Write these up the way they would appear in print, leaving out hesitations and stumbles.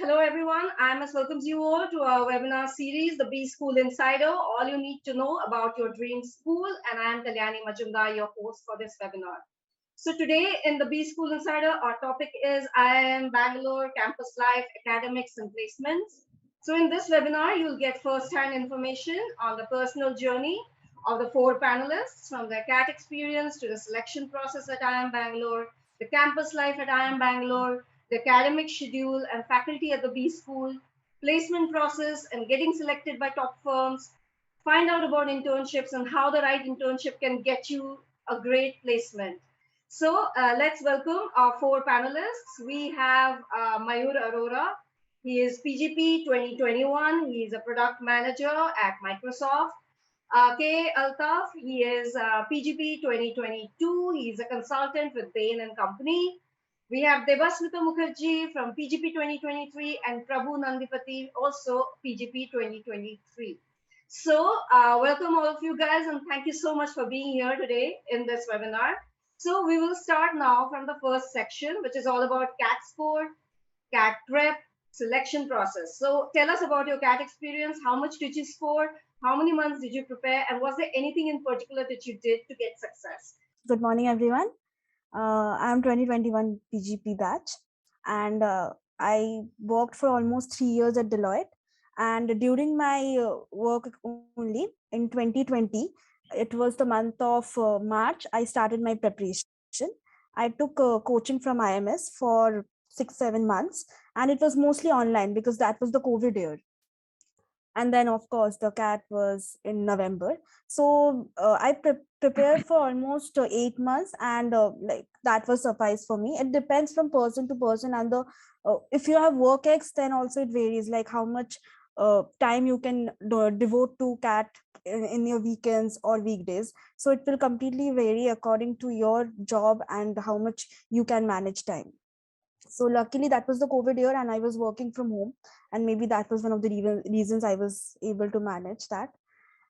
Hello everyone. IIMS welcomes you all to our webinar series, The B School Insider, all you need to know about your dream school. And I am Kalyani Majumdar, your host for this webinar. So today in the B School Insider, our topic is IIM Bangalore, campus life, academics and placements. So in this webinar, you'll get first-hand information on the personal journey of the four panelists, from their CAT experience to the selection process at IIM Bangalore, the campus life at IIM Bangalore, the academic schedule and faculty at the B School, placement process and getting selected by top firms, find out about internships and how the right internship can get you a great placement. So let's welcome our four panelists. We have Mayur Arora. He is PGP 2021. He is a product manager at Microsoft. K. Altaf, he is PGP 2022. He is a consultant with Bain and Company. We have Debasmita Mukherjee from PGP 2023 and Prabhu Nandipati, also PGP 2023. So welcome all of you guys and thank you so much for being here today in this webinar. So we will start now from the first section, which is all about CAT score, CAT prep, selection process. So tell us about your CAT experience. How much did you score? How many months did you prepare? And was there anything in particular that you did to get success? Good morning, everyone. I'm 2021 PGP batch, and I worked for almost 3 years at Deloitte. And during my work only in 2020, it was the month of March, I started my preparation. I took coaching from IMS for 6-7 months, and it was mostly online because that was the COVID year. And then of course the CAT was in November. So I prepared for almost 8 months, and like that was suffice for me. It depends from person to person, and the if you have work ex, then also it varies, like how much time you can devote to CAT in your weekends or weekdays. So it will completely vary according to your job and how much you can manage time. So luckily that was the COVID year and I was working from home, and maybe that was one of the reasons I was able to manage that.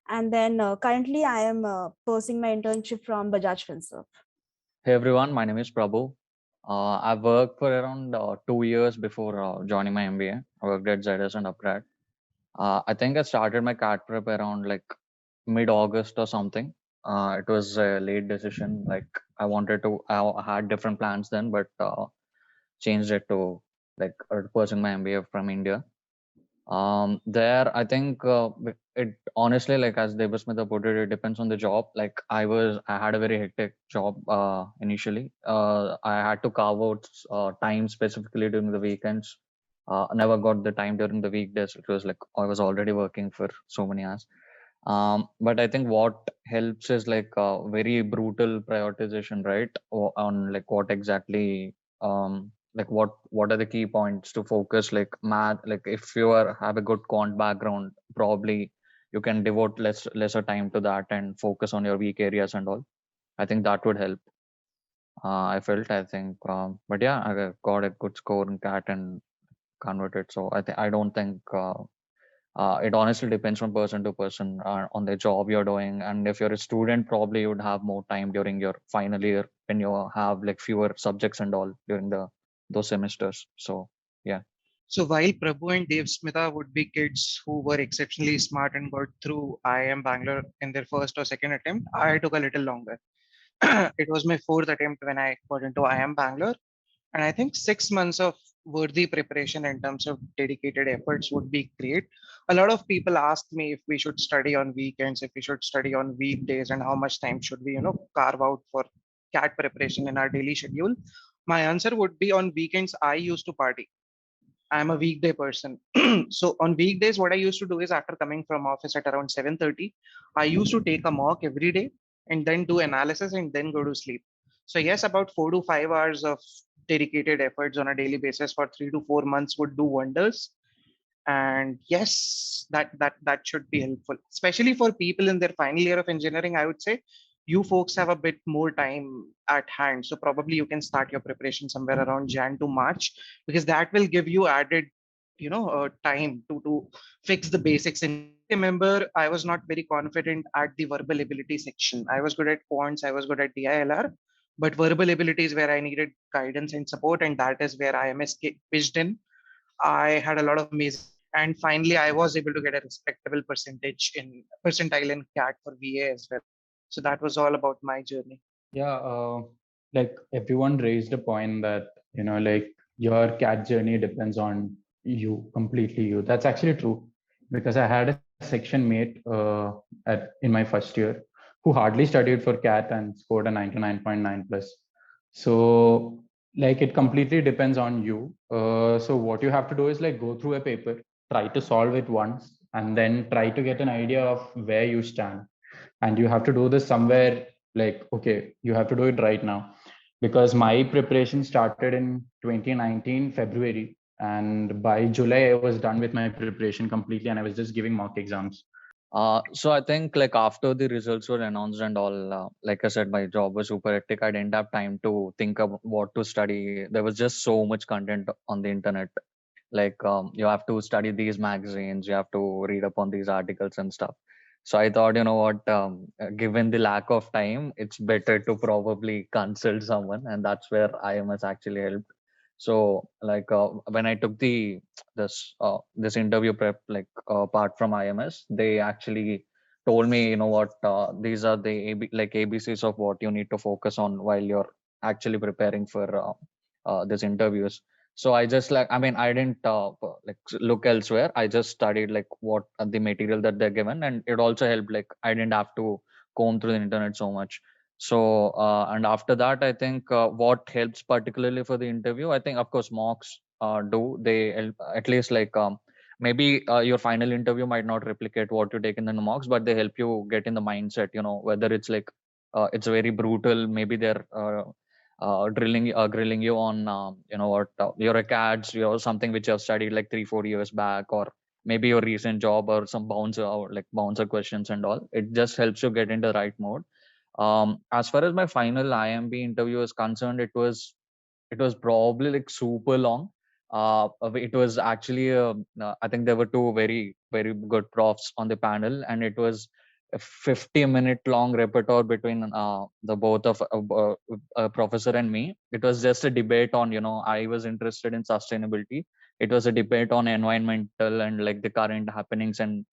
And then currently I am pursuing my internship from Bajaj Finserv. Hey everyone, my name is Prabhu. I've worked for around 2 years before joining my MBA. I worked at ZS and Upgrad. I think I started my CAT prep around like mid-August or something. It was a late decision. Like I had different plans then, but changed it to like pursuing my MBA from India. There I think it honestly, like as Debasmita put it, it depends on the job. Like I had a very hectic job initially. I had to carve out time specifically during the weekends. Never got the time during the weekdays. It was like I was already working for so many hours. But I think what helps is like very brutal prioritization, right? On like what exactly like what are the key points to focus, like math. Like if you have a good quant background, probably you can devote lesser time to that and focus on your weak areas and all. I think that would help. I think but yeah, I got a good score in CAT and converted. So I don't think it honestly depends from person to person on the job you're doing. And if you're a student, probably you would have more time during your final year when you have like fewer subjects and all during those semesters. So yeah. So while Prabhu and Dave Smita would be kids who were exceptionally smart and got through IIM Bangalore in their first or second attempt, I took a little longer. It was my fourth attempt when I got into IIM Bangalore. And I think 6 months of worthy preparation in terms of dedicated efforts would be great. A lot of people ask me if we should study on weekends, if we should study on weekdays, and how much time should we, carve out for CAT preparation in our daily schedule. My answer would be on weekends, I used to party. I'm a weekday person. So on weekdays, what I used to do is after coming from office at around 7:30, I used to take a mock every day and then do analysis and then go to sleep. So yes, about 4 to 5 hours of dedicated efforts on a daily basis for 3 to 4 months would do wonders. And yes, that should be helpful, especially for people in their final year of engineering. I would say you folks have a bit more time at hand, so probably you can start your preparation somewhere around Jan to March, because that will give you added time to fix the basics. And remember, I was not very confident at the verbal ability section. I was good at quants, I was good at DILR, but verbal ability is where I needed guidance and support, and that is where IMS pitched in. I had a lot of amazing, and finally I was able to get a respectable percentile in CAT for VA as well. So that was all about my journey. Yeah, like everyone raised a point that, like your cat journey depends on you, completely you. That's actually true, because I had a section mate in my first year who hardly studied for cat and scored a 99.9 plus. So like it completely depends on you. So what you have to do is like go through a paper, try to solve it once, and then try to get an idea of where you stand. And you have to do this somewhere, like, okay, you have to do it right now, because my preparation started in 2019 February, and by July I was done with my preparation completely, and I was just giving mock exams. So I think like after the results were announced and all, like I said, my job was super hectic. I didn't have time to think of what to study. There was just so much content on the internet. Like you have to study these magazines, you have to read up on these articles and stuff. So I thought, you know what, given the lack of time, it's better to probably consult someone, and that's where IMS actually helped. So like when I took this interview prep part from IMS, they actually told me, you know what, these are the ABCs of what you need to focus on while you're actually preparing for these interviews. So I just I didn't look elsewhere. I just studied like what the material that they're given, and it also helped. Like I didn't have to comb through the internet so much. So and after that, I think what helps particularly for the interview, I think of course mocks do. They help, at least maybe your final interview might not replicate what you take in the mocks, but they help you get in the mindset. You know, whether it's it's very brutal. Maybe they're grilling you on your acads, something which you have studied like 3-4 years back, or maybe your recent job, or some bouncer or like bouncer questions and all. It just helps you get into the right mode. As far as my final IIMB interview is concerned, it was probably like super long. It was actually, I think there were two very, very good profs on the panel, and it was a 50-minute long repertoire between the both of professor and me. It was just a debate on, I was interested in sustainability. It was a debate on environmental and like the current happenings, and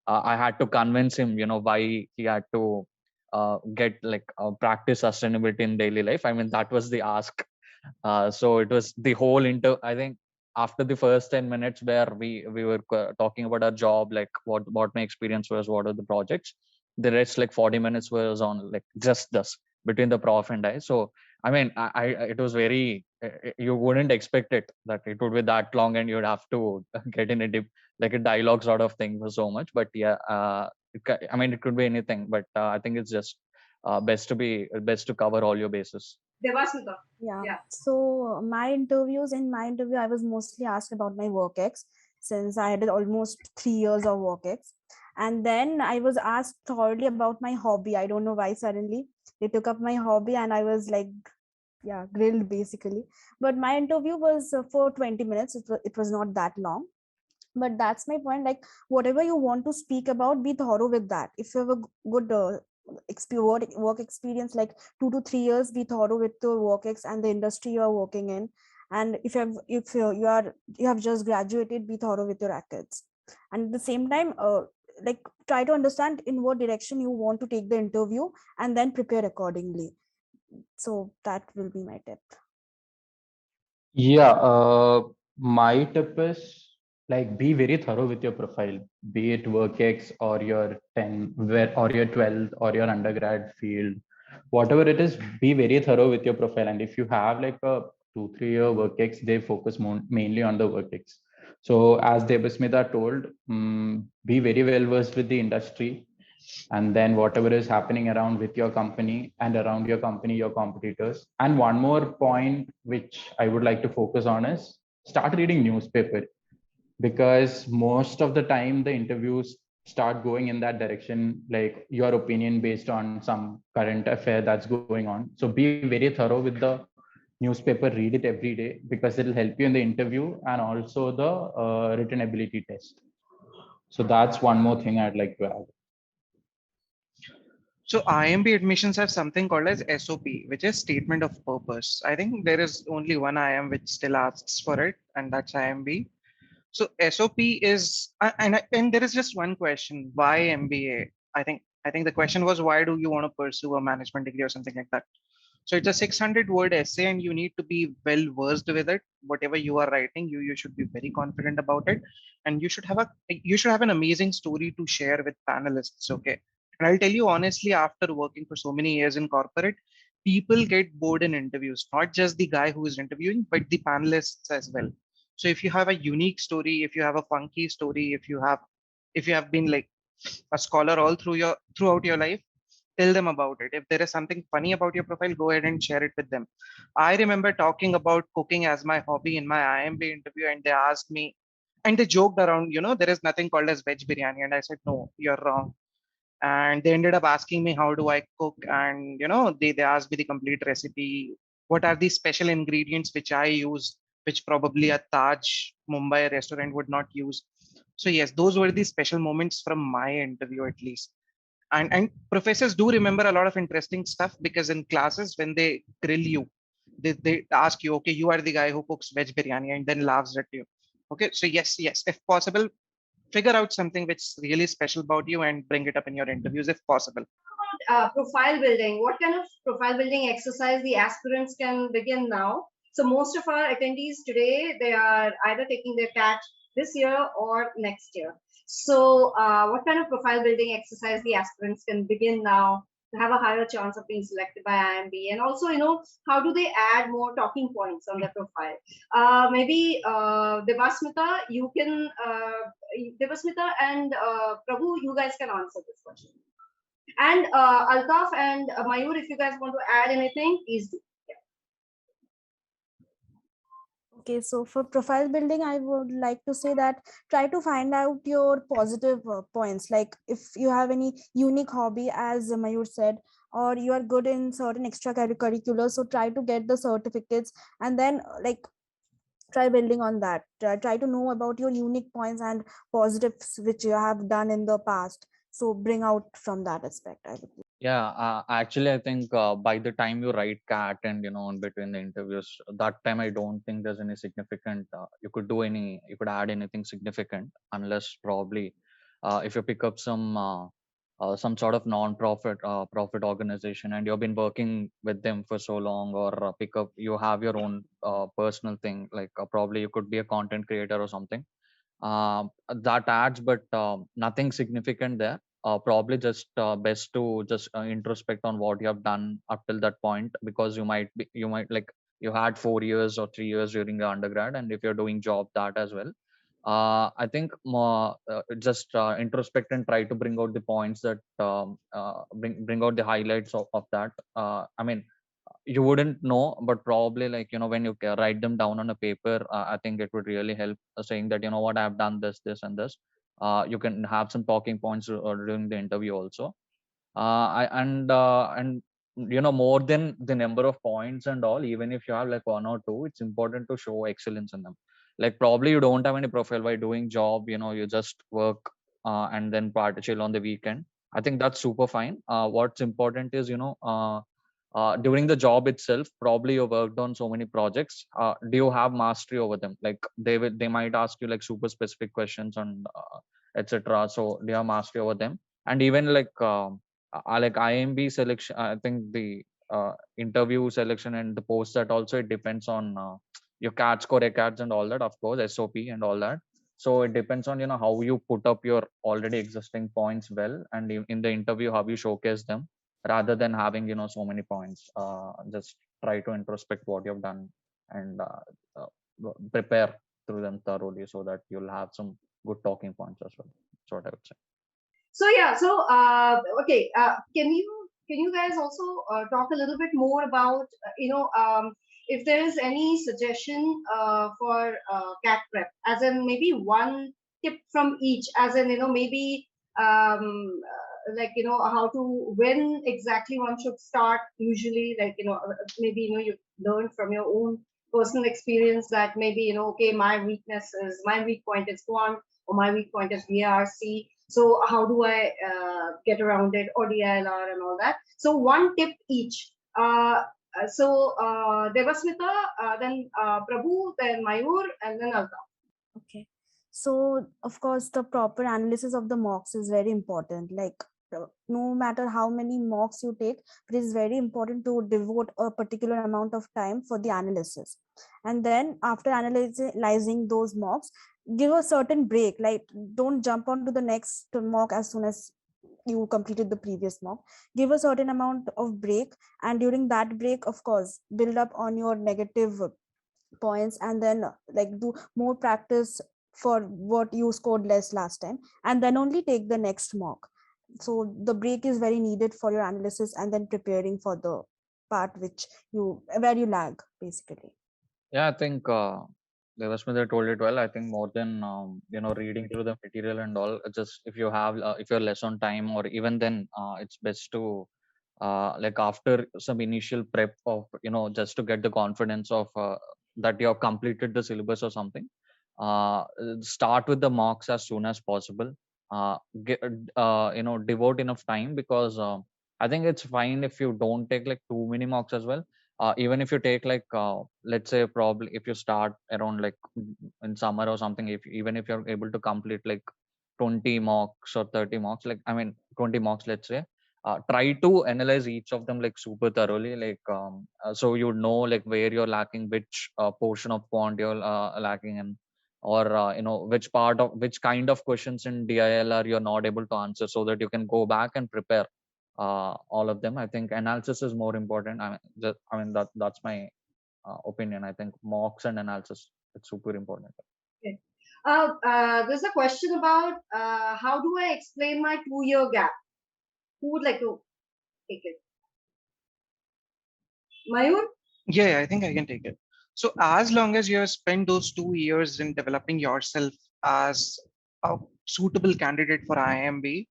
I had to convince him, why he had to get practice sustainability in daily life. I mean, that was the ask. So it was the whole I think after the first 10 minutes where we were talking about our job, like what my experience was, what are the projects, the rest like 40 minutes was on like just this between the prof and I. So I mean, I it was very, you wouldn't expect it that it would be that long and you'd have to get in a like a dialogue sort of thing for so much. But yeah, I mean, it could be anything, but I think it's just best to cover all your bases. Devasmita. Yeah. Yeah. So in my interview, I was mostly asked about my work ex, since I had almost 3 years of work ex. And then I was asked thoroughly about my hobby. I don't know why suddenly they took up my hobby, and I was like, yeah, grilled basically. But my interview was for 20 minutes. It was not that long. But that's my point. Like, whatever you want to speak about, be thorough with that. If you have a good work experience, like 2 to 3 years, be thorough with the work ex and the industry you are working in. And if you have just graduated, be thorough with your records. And at the same time, like, try to understand in what direction you want to take the interview, and then prepare accordingly. So that will be my tip. Yeah, my tip is like be very thorough with your profile, be it WorkX or your 10 or your 12th or your undergrad field, whatever it is, be very thorough with your profile. And if you have like a 2-3 year WorkX, they focus mainly on the WorkX. So as Debasmita told, be very well versed with the industry, and then whatever is happening around with your company and around your company, your competitors. And one more point which I would like to focus on is start reading newspaper, because most of the time the interviews start going in that direction, like your opinion based on some current affair that's going on. So be very thorough with the newspaper, read it every day, because it'll help you in the interview and also the written ability test. So that's one more thing I'd like to add. So IIMB admissions have something called as SOP, which is statement of purpose. I think there is only one IIM which still asks for it, and that's IIMB. So SOP is, and there is just one question: why MBA? I think the question was, why do you want to pursue a management degree or something like that? So it's a 600-word essay, and you need to be well versed with it. Whatever you are writing, you should be very confident about it, and you should have an amazing story to share with panelists. Okay, and I'll tell you honestly, after working for so many years in corporate, people get bored in interviews. Not just the guy who is interviewing, but the panelists as well. So if you have a unique story, if you have a funky story, if you have been like a scholar all throughout your life, tell them about it. If there is something funny about your profile, go ahead and share it with them. I remember talking about cooking as my hobby in my IIM B interview, and they asked me, and they joked around, there is nothing called as veg biryani. And I said, no, you're wrong. And they ended up asking me, how do I cook? And, they asked me the complete recipe. What are the special ingredients which I use, which probably a Taj Mumbai restaurant would not use? So yes, those were the special moments from my interview, at least. And professors do remember a lot of interesting stuff, because in classes when they grill you, they ask you, okay, you are the guy who cooks veg biryani, and then laughs at you. Okay, so yes, if possible, figure out something which is really special about you and bring it up in your interviews if possible. Profile building. What kind of profile building exercise the aspirants can begin now? So most of our attendees today, they are either taking their CAT this year or next year. So what kind of profile building exercise the aspirants can begin now to have a higher chance of being selected by IIMB? And also, how do they add more talking points on their profile? Maybe Devasmita, you can, Devasmita and Prabhu, you guys can answer this question. And Altaf and Mayur, if you guys want to add anything, please do. Okay, so for profile building, I would like to say that try to find out your positive points. Like if you have any unique hobby, as Mayur said, or you are good in certain extracurriculars, so try to get the certificates, and then try building on that. Try to know about your unique points and positives which you have done in the past. So bring out from that aspect, I would. Yeah, actually, I think by the time you write CAT and in between the interviews, that time I don't think there's any significant. You could add anything significant, unless probably if you pick up some sort of non-profit profit organization and you've been working with them for so long, or you have your own personal thing, like probably you could be a content creator or something. That adds, but nothing significant there. Probably just best to just introspect on what you have done up till that point, because you might like you had 4 years or 3 years during the undergrad, and if you're doing job that as well, I think more just introspect and try to bring out the points that bring out the highlights of that. I mean, you wouldn't know, but probably like when you write them down on a paper, I think it would really help, saying that what I've done this and this. You can have some talking points during the interview also. And more than the number of points and all, even if you have like one or two, it's important to show excellence in them. Like probably you don't have any profile by doing job, you just work and then chill on the weekend. I think that's super fine. What's important is during the job itself, probably you worked on so many projects. Do you have mastery over them? Like they might ask you like super specific questions on etc. So do you have mastery over them? And even like IIMB selection, I think the interview selection and the post that also, it depends on your CAT score, ACATs and all that, of course, SOP and all that. So it depends on how you put up your already existing points well, and in the interview how you showcase them, rather than having so many points. Just try to introspect what you've done and prepare through them thoroughly, so that you'll have some good talking points as well. That's what I would say. So yeah, so okay, can you guys also talk a little bit more about if there is any suggestion for CAT prep, as in maybe one tip from each, as in maybe how to, when exactly one should start, usually, like maybe you learned from your own personal experience that maybe okay, my weak point is Quant, or my weak point is VARC. So how do I get around it, or DILR and all that? So one tip each. Devasmita, then Prabhu, then Mayur, and then Alta. Okay. So of course the proper analysis of the mocks is very important. Like no matter how many mocks you take, it is very important to devote a particular amount of time for the analysis. And then after analyzing those mocks, give a certain break. Like don't jump onto the next mock as soon as you completed the previous mock. Give a certain amount of break, and during that break, of course, build up on your negative points, and then like do more practice for what you scored less last time, and then only take the next mock. So the break is very needed for your analysis and then preparing for the part which you where you lag basically. Yeah, I think Devasmita told it well. I think more than reading through the material and all, just if you're less on time, or even then, it's best to like after some initial prep of just to get the confidence of that you have completed the syllabus or something. Start with the mocks as soon as possible. Get, devote enough time, because I think it's fine if you don't take like too many mocks as well. Even if you take like let's say probably if you start around like in summer or something, if even if you're able to complete like 20 mocks or 30 mocks, like I mean 20 mocks, let's say, try to analyze each of them like super thoroughly, like so you know like where you're lacking, which portion of quant you're lacking in, or which part of which kind of questions in DILR you're not able to answer, so that you can go back and prepare all of them. I think analysis is more important. That's my opinion. I think mocks and analysis, it's super important. Okay. There's a question about how do I explain my 2-year gap? Who would like to take it? Mayur? Yeah, I think I can take it. So as long as you have spent those 2 years in developing yourself as a suitable candidate for IIMB,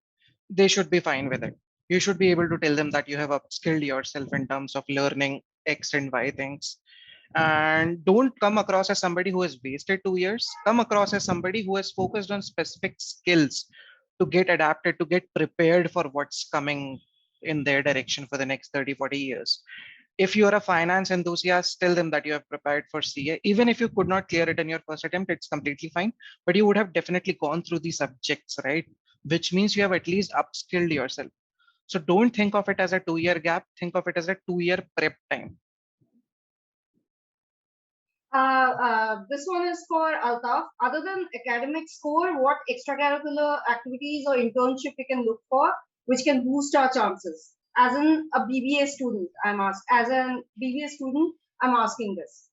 they should be fine with it. You should be able to tell them that you have upskilled yourself in terms of learning X and Y things. And don't come across as somebody who has wasted 2 years. Come across as somebody who has focused on specific skills to get adapted, to get prepared for what's coming in their direction for the next 30, 40 years. If you're a finance enthusiast, tell them that you have prepared for CA. Even if you could not clear it in your first attempt, it's completely fine. But you would have definitely gone through the subjects, right? Which means you have at least upskilled yourself. So don't think of it as a 2-year gap. Think of it as a 2-year prep time. This one is for Altaf. Other than academic score, what extracurricular activities or internship we can look for, which can boost our chances? As in a BBA student, I'm asking this.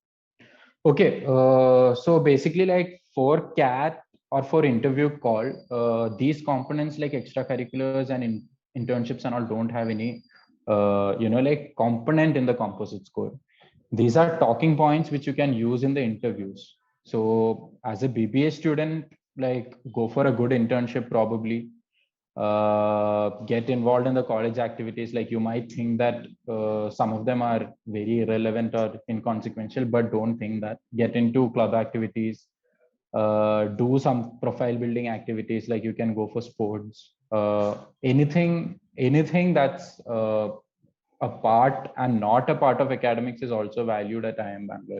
Okay, so basically, like for CAT or for interview call, these components like extracurriculars and internships and all don't have any, like component in the composite score. These are talking points which you can use in the interviews. So as a BBA student, like go for a good internship probably. Get involved in the college activities. Like you might think that some of them are very irrelevant or inconsequential, but don't think that. Get into club activities, do some profile building activities, like you can go for sports, anything that's a part and not a part of academics is also valued at IIM Bangalore.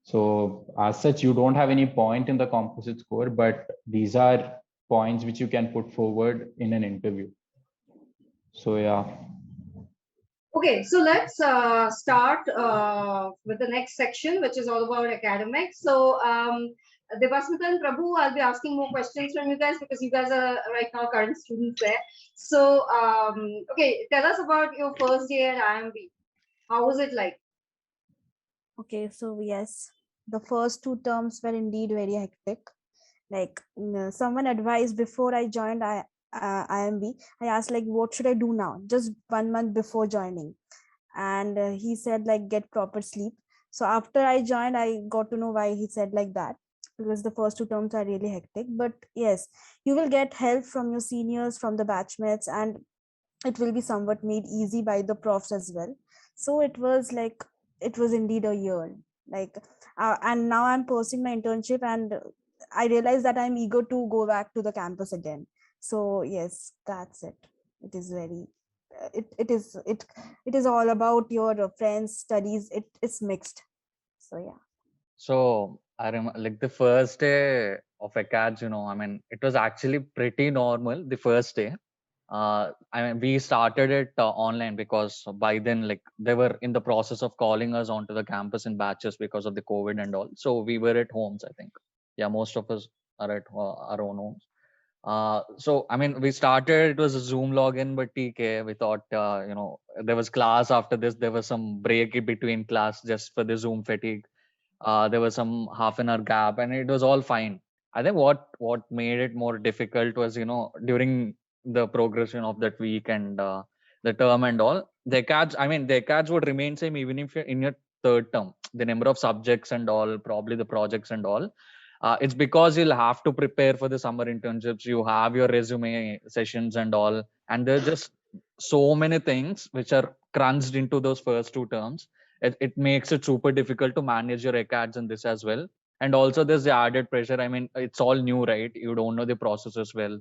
So as such, you don't have any point in the composite score, but these are points which you can put forward in an interview. So yeah. Okay, so let's start with the next section, which is all about academics. So Devasmita and Prabhu, I'll be asking more questions from you guys because you guys are right now current students there. So, okay, tell us about your first day at IIMB. How was it like? Okay, so yes, the first 2 terms were indeed very hectic. Like someone advised before I joined IIMB, I asked like, what should I do now? Just 1 month before joining. And he said like, get proper sleep. So after I joined, I got to know why he said like that, because the first 2 terms are really hectic. But yes, you will get help from your seniors, from the batchmates, and it will be somewhat made easy by the profs as well. So it was like, it was indeed a year. Like and now I'm pursuing my internship, and I realized that I'm eager to go back to the campus again. So yes, that's it. It is very it is all about your friends, studies. It's mixed. So yeah. So I remember like the first day of ACADS, I mean, it was actually pretty normal the first day. I mean, we started it online because by then, like, they were in the process of calling us onto the campus in batches because of the COVID and all. So we were at homes, I think. Yeah, most of us are at our own homes. So I mean, we started. It was a Zoom login, but TK. We thought, there was class after this. There was some break in between class just for the Zoom fatigue. There was some half an hour gap, and it was all fine. I think what made it more difficult was, during the progression of that week and the term and all. The cards would remain same even if you're in your third term. The number of subjects and all, probably the projects and all. It's because you'll have to prepare for the summer internships. You have your resume sessions and all, and there's just so many things which are crunched into those first two terms. It makes it super difficult to manage your ACADS in this as well. And also there's the added pressure. I mean, it's all new, right? You don't know the process as well.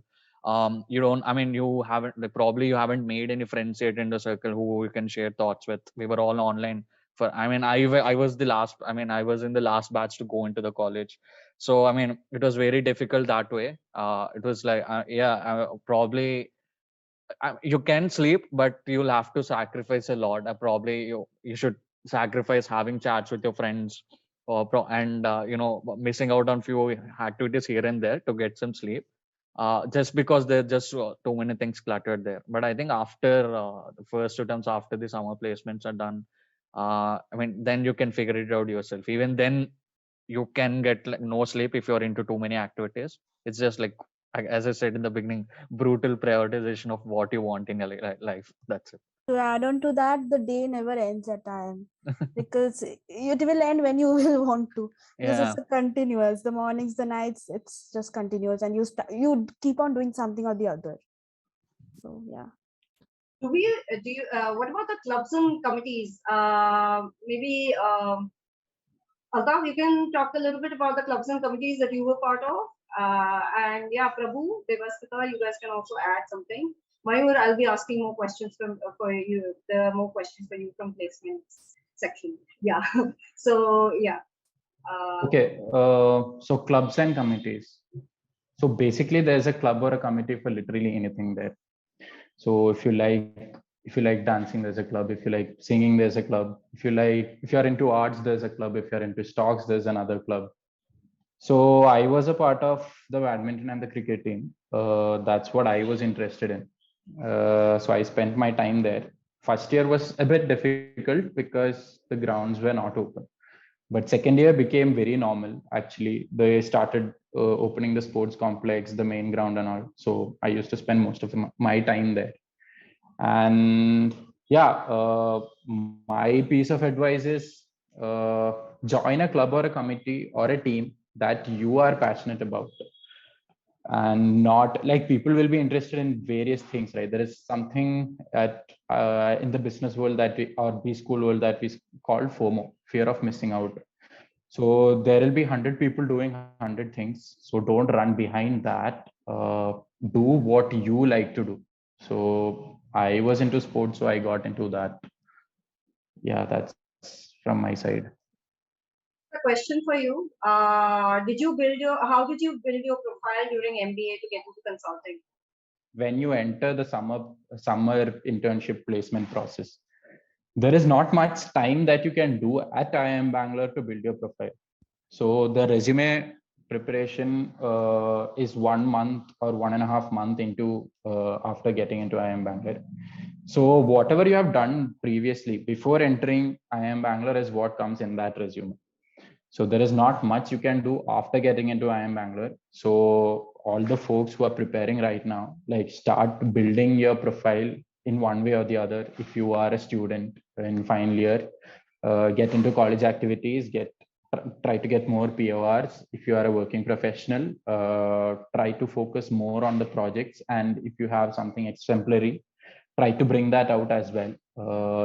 You don't, I mean, you haven't, like, probably you haven't made any friends yet in the circle who you can share thoughts with. We were all online for, I mean, I was the last, I mean, I was in the last batch to go into the college. So, I mean, it was very difficult that way. It was like, probably you can sleep, but you'll have to sacrifice a lot. Probably you should sacrifice having chats with your friends, and missing out on few activities here and there to get some sleep. Just because there are just too many things cluttered there. But I think after the first attempts, after the summer placements are done, I mean, then you can figure it out yourself. Even then, you can get like no sleep if you're into too many activities. It's just like, as I said in the beginning, brutal prioritization of what you want in your life. That's it. To add on to that, the day never ends at IIM because it will end when you will want to, because Yeah. it's a continuous. The mornings, the nights, it's just continuous, and you keep on doing something or the other. So yeah. What about the clubs and committees? Maybe Altaf, you can talk a little bit about the clubs and committees that you were part of. And yeah, Prabhu, Devasmita, you guys can also add something. Mayur, I'll be asking more questions for you. There are more questions for you from placements section. Yeah. So yeah. Okay. So clubs and committees. So basically, there's a club or a committee for literally anything there. So if you like dancing, there's a club. If you like singing, there's a club. If you're into arts, there's a club. If you're into stocks, there's another club. So I was a part of the badminton and the cricket team. That's what I was interested in. So I spent my time there. First year was a bit difficult because the grounds were not open. But second year became very normal. Actually, they started opening the sports complex, the main ground and all. So I used to spend most of my time there. And yeah, my piece of advice is join a club or a committee or a team that you are passionate about, and not like people will be interested in various things, right? There is something at in the business world that we, or B school world, that we call FOMO, fear of missing out. So there will be 100 people doing 100 things. So don't run behind that. Do what you like to do. So I was into sports, so I got into that. Yeah, that's from my side. A question for you. How did you build your profile during MBA to get into consulting? When you enter the summer internship placement process, there is not much time that you can do at IIM Bangalore to build your profile. So the resume preparation is 1 month or 1.5 months into after getting into IIM Bangalore. So whatever you have done previously before entering IIM Bangalore is what comes in that resume. So there is not much you can do after getting into IIM Bangalore. So all the folks who are preparing right now, like, start building your profile in one way or the other. If you are a student in final year, get into college activities, try to get more PORs. If you are a working professional, try to focus more on the projects. And if you have something exemplary, try to bring that out as well.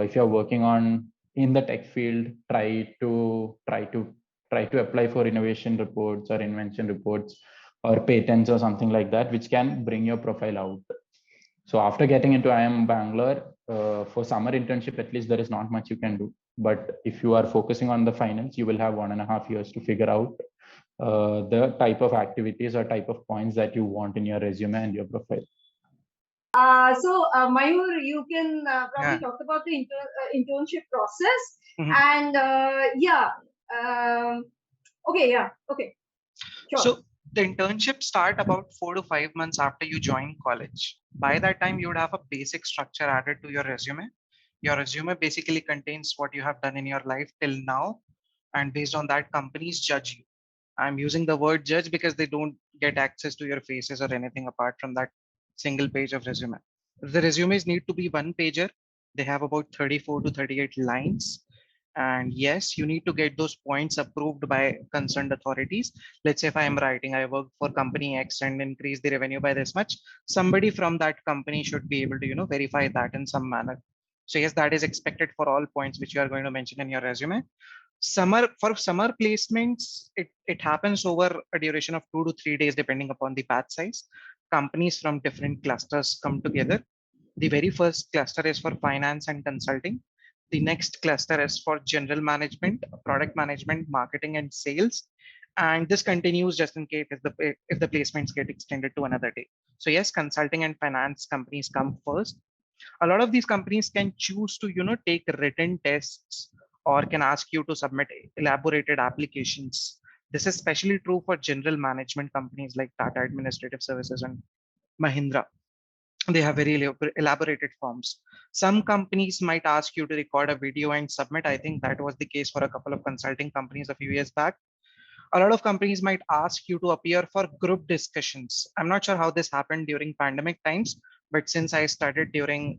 If you're working on in the tech field, try to apply for innovation reports or invention reports or patents or something like that, which can bring your profile out. So after getting into IIM Bangalore, for summer internship, at least there is not much you can do. But if you are focusing on the finance, you will have 1.5 years to figure out the type of activities or type of points that you want in your resume and your profile. Mayur, you can probably talk about the internship process. And okay. Sure. So the internship start about 4 to 5 months after you join college. By that time, you would have a basic structure added to your resume. Your resume basically contains what you have done in your life till now, and based on that, companies judge you. I'm using the word judge because they don't get access to your faces or anything apart from that single page of resume. The resumes need to be one pager. They have about 34 to 38 lines. And yes, you need to get those points approved by concerned authorities. Let's say if I am writing, I worked for company X and increase the revenue by this much. Somebody from that company should be able to, verify that in some manner. So yes, that is expected for all points which you are going to mention in your resume. Summer placements, it happens over a duration of 2 to 3 days, depending upon the batch size. Companies from different clusters come together. The very first cluster is for finance and consulting. The next cluster is for general management, product management, marketing, and sales. And this continues just in case if the placements get extended to another day. So yes, consulting and finance companies come first. A lot of these companies can choose to take written tests or can ask you to submit elaborated applications. This is especially true for general management companies like Tata Administrative Services and Mahindra. They have very elaborated forms. Some companies might ask you to record a video and submit. I think that was the case for a couple of consulting companies a few years back. A lot of companies might ask you to appear for group discussions. I'm not sure how this happened during pandemic times, but since I started during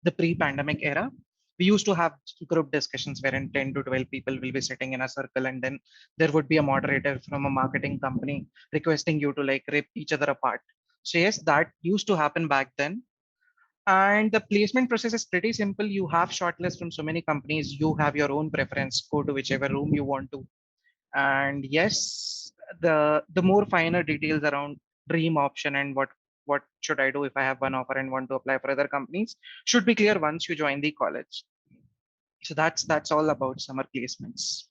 the pre-pandemic era, we used to have group discussions wherein 10 to 12 people will be sitting in a circle, and then there would be a moderator from a marketing company requesting you to like rip each other apart. So yes, that used to happen back then. And the placement process is pretty simple. You have shortlist from so many companies. You have your own preference. Go to whichever room you want to. And yes, the more finer details around dream option and what should I do if I have one offer and want to apply for other companies should be clear once you join the college. So that's all about summer placements.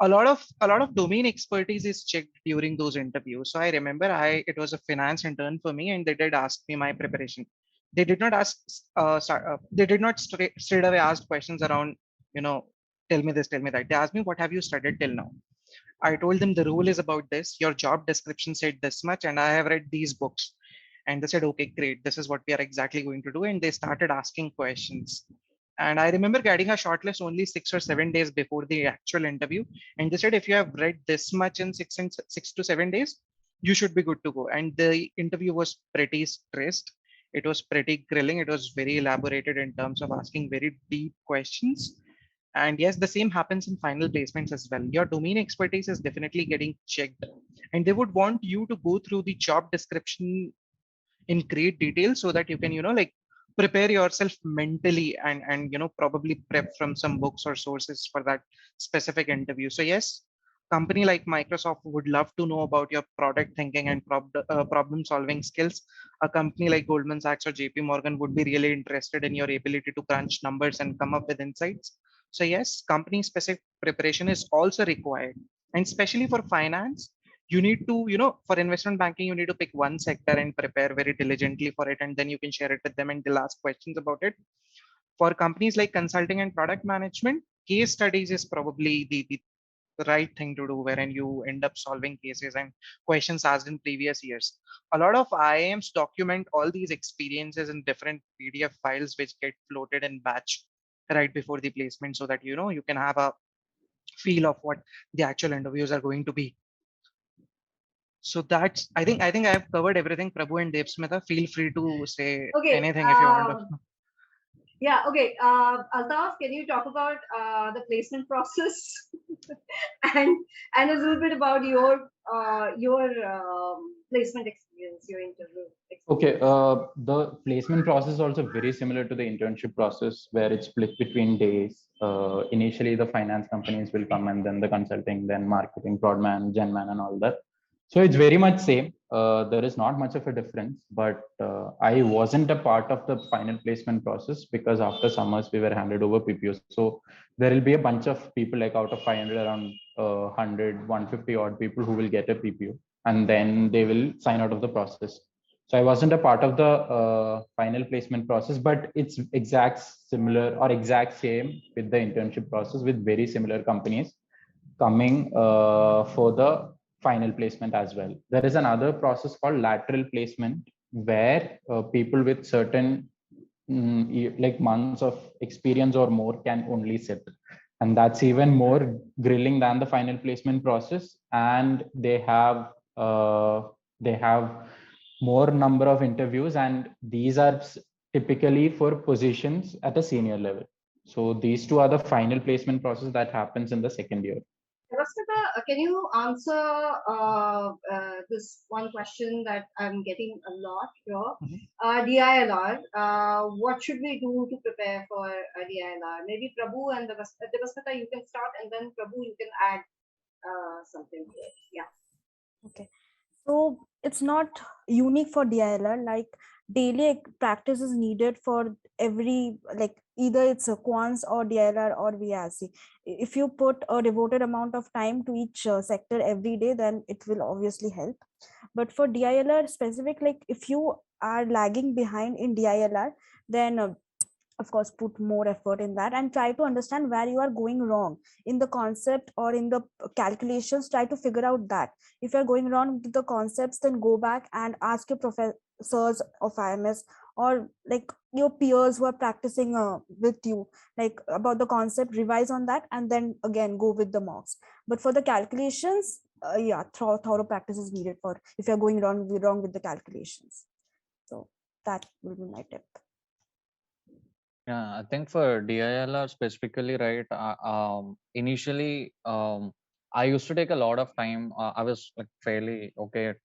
A lot of domain expertise is checked during those interviews. So I remember it was a finance intern for me, and they did ask me my preparation. They did not ask they did not straight away ask questions around tell me this, tell me that. They asked me, what have you studied till now? I told them the rule is about this. Your job description said this much, and I have read these books. And they said, okay, great. This is what we are exactly going to do. And they started asking questions. And I remember getting a shortlist only 6 or 7 days before the actual interview. And they said, if you have read this much in 6 to 7 days, you should be good to go. And the interview was pretty stressed. It was pretty grilling. It was very elaborated in terms of asking very deep questions. And yes, the same happens in final placements as well. Your domain expertise is definitely getting checked. And they would want you to go through the job description in great detail so that you can, prepare yourself mentally and probably prep from some books or sources for that specific interview. So yes, company like Microsoft would love to know about your product thinking and problem solving skills. A company like Goldman Sachs or JP Morgan would be really interested in your ability to crunch numbers and come up with insights. So yes, company specific preparation is also required. And especially for finance, you need to, for investment banking, you need to pick one sector and prepare very diligently for it. And then you can share it with them and they'll ask questions about it. For companies like consulting and product management, case studies is probably the right thing to do, wherein you end up solving cases and questions asked in previous years. A lot of IIMs document all these experiences in different PDF files, which get floated in batch right before the placement, so that you can have a feel of what the actual interviews are going to be. So that's I think I have covered everything. Prabhu and Devsmita, feel free to say anything if you want to. Yeah, okay. Altaf, can you talk about the placement process and a little bit about your placement experience, your interview experience? Okay, the placement process is also very similar to the internship process, where it's split between days. Initially, the finance companies will come, and then the consulting, then marketing, prod man, gen man, and all that. So it's very much same. There is not much of a difference, but I wasn't a part of the final placement process because after summers we were handed over PPO. So there will be a bunch of people, like out of 500, around 100, 150 odd people who will get a PPO, and then they will sign out of the process. So I wasn't a part of the final placement process, but it's exact similar or exact same with the internship process with very similar companies coming for the final placement as well. There is another process called lateral placement where people with certain like months of experience or more can only sit, and that's even more grilling than the final placement process. And they have more number of interviews, and these are typically for positions at a senior level. So these two are the final placement process that happens in the second year. Rasmita, can you answer this one question that I'm getting a lot here? DILR, what should we do to prepare for DILR? Maybe Prabhu and Devasmita, you can start, and then Prabhu, you can add something to it. Yeah. Okay. So it's not unique for DILR, like daily practice is needed for every, like either it's a Quants or DILR or VARC. If you put a devoted amount of time to each sector every day, then it will obviously help. But for DILR specific, like if you are lagging behind in DILR, then of course put more effort in that and try to understand where you are going wrong in the concept or in the calculations. Try to figure out that if you're going wrong with the concepts, then go back and ask your professors of IMS or like your peers who are practicing with you, like about the concept, revise on that, and then again go with the mocks. But for the calculations, yeah, thorough practice is needed for if you're going wrong with the calculations. So that will be my tip. Yeah, I think for DILR specifically, right? Initially, I used to take a lot of time. I was like fairly okay at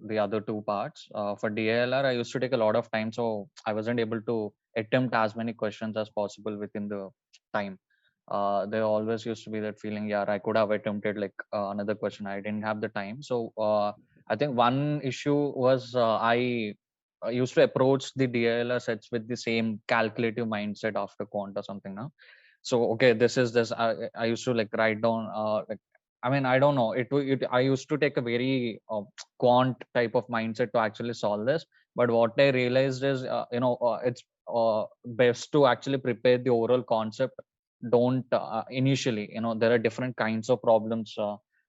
the other two parts. For DILR, I used to take a lot of time, so I wasn't able to attempt as many questions as possible within the time. There always used to be that feeling, yeah, I could have attempted like another question. I didn't have the time. So I think one issue was I used to approach the DILR sets with the same calculative mindset after quant or something now. So okay, this is this. I used to like write down like I mean I don't know it I used to take a very quant type of mindset to actually solve this. But what I realized is it's best to actually prepare the overall concept. Don't initially there are different kinds of problems.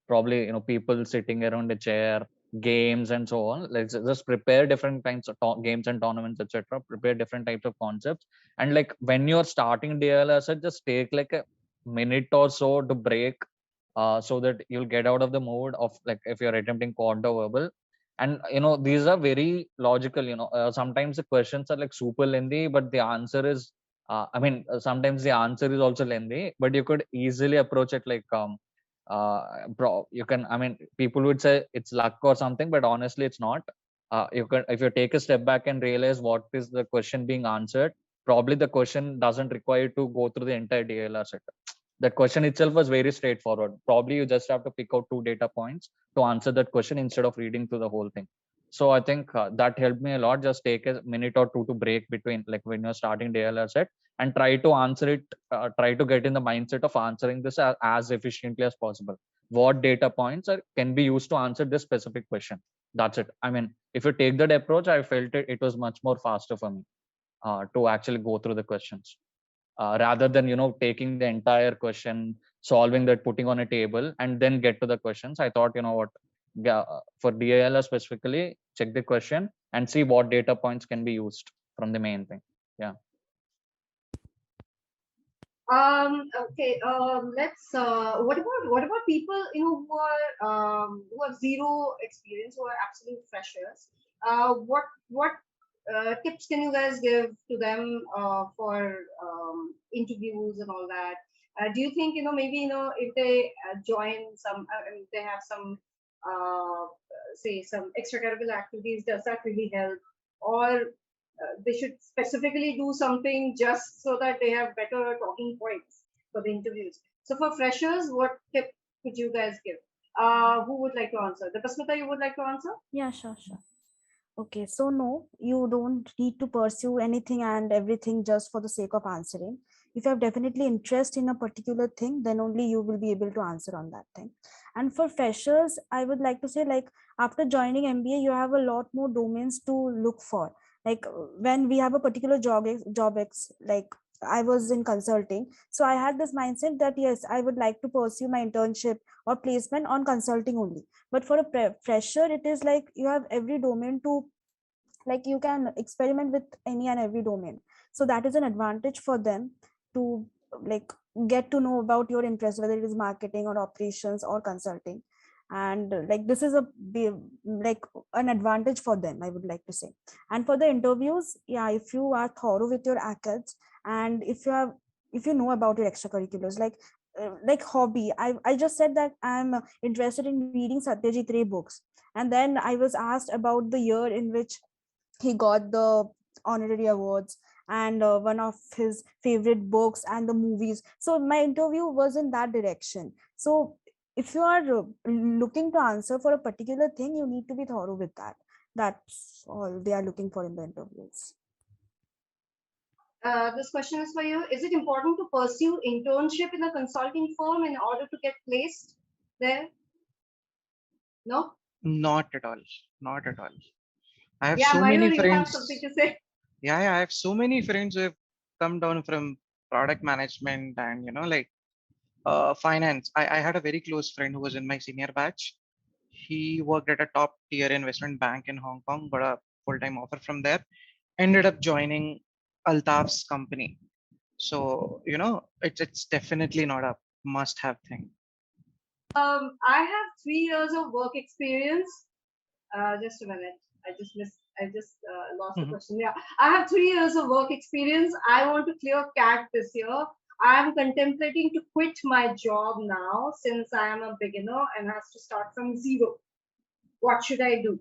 Probably people sitting around a chair, games and so on. Let's just prepare different kinds of games and tournaments, etc. Prepare different types of concepts, and like when you're starting DLR, just take like a minute or so to break, so that you'll get out of the mood of like if you're attempting quant or verbal. And these are very logical. Sometimes the questions are like super lengthy, but the answer is sometimes the answer is also lengthy, but you could easily approach it like you can, people would say it's luck or something, but honestly it's not. You can, if you take a step back and realize what is the question being answered, probably the question doesn't require to go through the entire DLR set. That question itself was very straightforward. Probably you just have to pick out 2 data points to answer that question instead of reading through the whole thing. So I think that helped me a lot. Just take a minute or two to break between, like when you're starting DLR set, and try to answer it, try to get in the mindset of answering this as efficiently as possible. What data points can be used to answer this specific question? That's it. If you take that approach, I felt it was much more faster for me to actually go through the questions. Rather than taking the entire question, solving that, putting on a table, and then get to the questions. I thought, what, yeah, for DILR specifically, check the question and see what data points can be used from the main thing. Yeah. Okay. Let's. What about people who have zero experience, who are absolute freshers? What tips can you guys give to them for interviews and all that? Do you think maybe if they join some, if they have some say some extracurricular activities, does that really help? Or they should specifically do something just so that they have better talking points for the interviews. So for freshers, what tip could you guys give? Who would like to answer? Dipasmita, you would like to answer? Yeah, sure. Okay, so no, you don't need to pursue anything and everything just for the sake of answering. If you have definitely interest in a particular thing, then only you will be able to answer on that thing. And for freshers, I would like to say, like, after joining MBA, you have a lot more domains to look for. Like when we have a particular like I was in consulting, so I had this mindset that yes, I would like to pursue my internship or placement on consulting only. But for a fresher, it is like you have every domain to, like, you can experiment with any and every domain. So that is an advantage for them to, like, get to know about your interest, whether it is marketing or operations or consulting. And like this is like an advantage for them, I would like to say. And for the interviews, yeah, if you are thorough with your acads, and if you know about your extracurriculars, like hobby, I just said that I'm interested in reading Satyajit Ray books, and then I was asked about the year in which he got the honorary awards, and one of his favorite books and the movies. So my interview was in that direction. So if you are looking to answer for a particular thing, you need to be thorough with that. That's all they are looking for in the interviews. This question is for you. Is it important to pursue internship in a consulting firm in order to get placed there? No? Not at all. Not at all. I have Yeah, so Mayur, many you have friends. something to say. Yeah, I have so many friends who have come down from product management and like finance. I had a very close friend who was in my senior batch. He worked at a top tier investment bank in Hong Kong, got a full-time offer from there, ended up joining Altaf's company. So, it's definitely not a must-have thing. I have 3 years of work experience. Just a minute. I just lost the question. Yeah, I have 3 years of work experience. I want to clear CAT this year. I am contemplating to quit my job now since I am a beginner and has to start from zero. What should I do?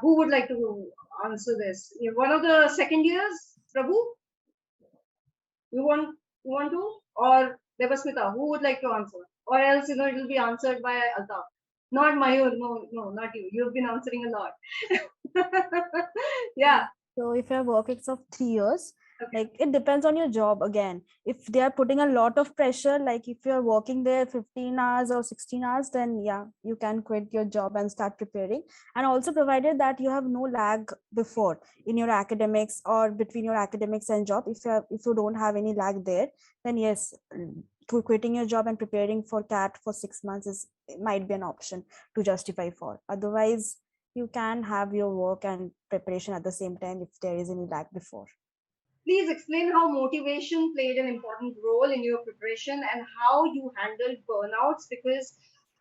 Who would like to answer this? One of the second years, Prabhu? You want to? Or Devasmita, who would like to answer? Or else, it will be answered by Altaf. Not Mayur, no, not you. You've been answering a lot. Yeah. So if you have work ex of 3 years, Okay. like it depends on your job again. If they are putting a lot of pressure, like if you're working there 15 hours or 16 hours, then yeah, you can quit your job and start preparing. And also provided that you have no lag before in your academics or between your academics and job. If you don't have any lag there, then yes, quitting your job and preparing for CAT for 6 months might be an option to justify for. Otherwise, you can have your work and preparation at the same time if there is any lag before. Please explain how motivation played an important role in your preparation and how you handled burnouts, because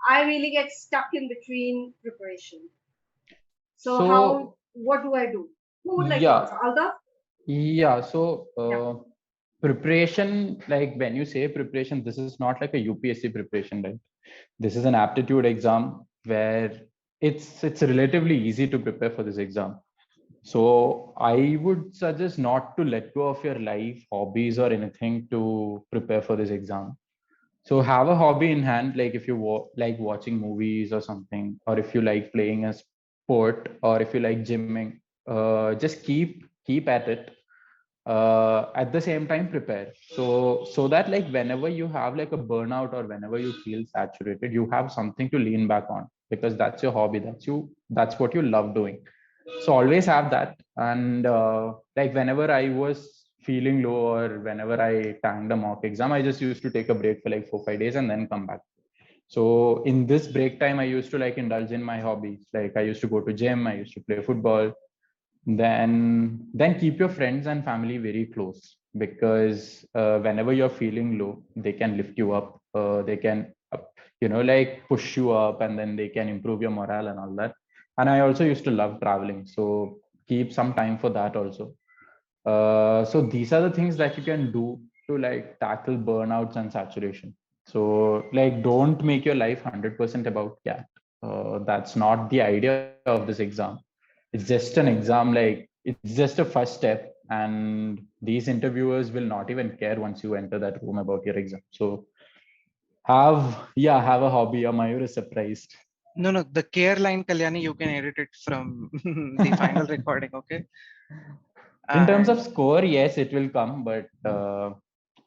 I really get stuck in between preparation. So what do I do? Who would like to answer? Alda? Yeah, so preparation, like when you say preparation, this is not like a UPSC preparation, right? This is an aptitude exam where it's relatively easy to prepare for this exam. So I would suggest not to let go of your life, hobbies, or anything to prepare for this exam. So have a hobby in hand, like if you like watching movies or something, or if you like playing a sport, or if you like gymming, just keep at it. At the same time, prepare. So that like whenever you have like a burnout or whenever you feel saturated, you have something to lean back on because that's your hobby. That's what you love doing. So always have that. And like whenever I was feeling low or whenever I tanked a mock exam, I just used to take a break for like 4 5 days and then come back. So in this break time, I used to like indulge in my hobbies. Like I used to go to gym, I used to play football. Then keep your friends and family very close because whenever you're feeling low, they can lift you up. They can like push you up, and then they can improve your morale and all that. And I also used to love traveling, so keep some time for that also. So these are the things that you can do to like tackle burnouts and saturation. So like don't make your life 100% about CAT. That's not the idea of this exam. It's just an exam, like it's just a first step, and these interviewers will not even care once you enter that room about your exam. So have a hobby. Mayur is surprised. No, the care line, Kalyani, you can edit it from the final recording, okay? In terms of And score, yes, it will come, but